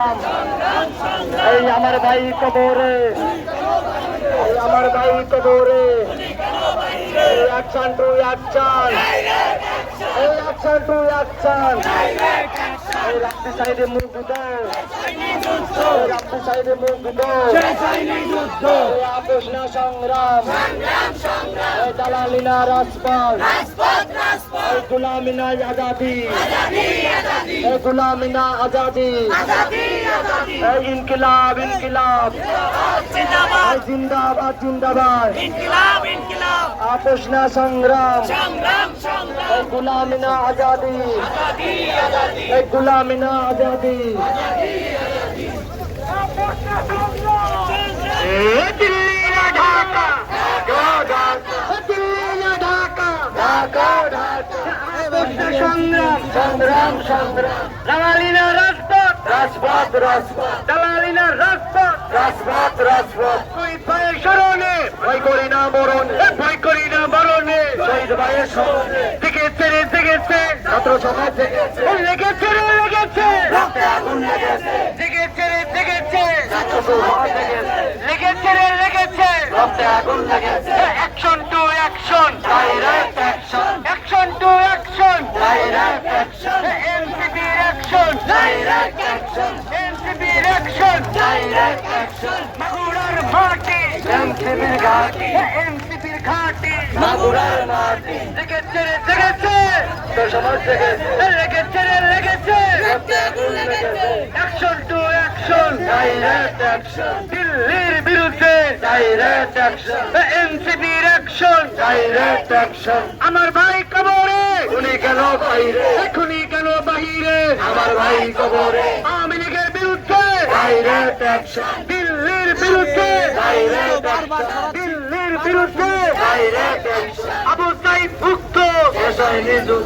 এই আমার ভাই কবরে, এই আমার ভাই কবরে, অ্যাকশন টু অ্যাকশন, এই অ্যাকশন টু অ্যাকশন, এই রাত্রি সাইডে মুখ দাও, এই রাত্রি সাইডে মুখ দাও, এই আপোষ না সংগ্রাম, এই দালালি না রাজপথ, এই গুলামি না আজাদি, এই গুলামি না আজাদি, এই ইনকিলাব ইনকিলাব, এই জিন্দাবাদ জিন্দাবাদ, আপোষ না সংগ্রাম, এই গুলামি না আজাদি, এই গুলামি না আজাদি। দিল্লি না ঢাকা, দিল্লি না ঢাকা, ঢাকা ঢাকা, আপোষ না সংগ্রাম, সংগ্রাম সংগ্রাম, দালালি না রাজপথ, রাজপথ রাজপথ, দালালি না রাজপথ, রাজপথ রাজপথ। তুই ভাইয়ের স্মরণে ভয় করি না মরণে, ভয় করি না মরণে, শহীদ ভাইয়ের স্মরণে জেগেছে রে জেগেছে, ছাত্র সমাজ জেগেছে, লেগেছে রে লেগেছে, রক্তে আগুন লেগেছে, জেগেছে রে জেগেছে, ছাত্র সমাজ জেগেছে, লেগেছে রে লেগেছে, রক্তে আগুন লেগেছে। Action to action, direct action, action to action, direct action, এনসিপির অ্যাকশন, ডাইরেক্ট অ্যাকশন, এনসিপির অ্যাকশন, ডাইরেক্ট অ্যাকশন। মাগুরার মাটি, এনসিপির ঘাটি, এনসিপির ঘাটি, মাগুরার মাটি, লেগেছে রে লেগেছে, তো সমাজ জেগেছে, লেগেছে রে লেগেছে, রক্তে আগুন লেগেছে। Action to action, direct action, দিল্লির বিরুদ্ধে ডাইরেক্ট অ্যাকশন, এনসিপির অ্যাকশন, ডাইরেক্ট অ্যাকশন। আমার ভাই কবরে, উনি কেন বাইরে, এখনই কেন বাহিরে, আমার ভাই কবরে। আওয়ামী লীগের বিরুদ্ধে ডাইরেক্ট অ্যাকশন, দিল্লির বিরুদ্ধে ডাইরেক্ট অ্যাকশন, দিল্লির বিরুদ্ধে ডাইরেক্ট অ্যাকশন। আবু সাইদ মুক্ত, শেষ হয়নি যুদ্ধ,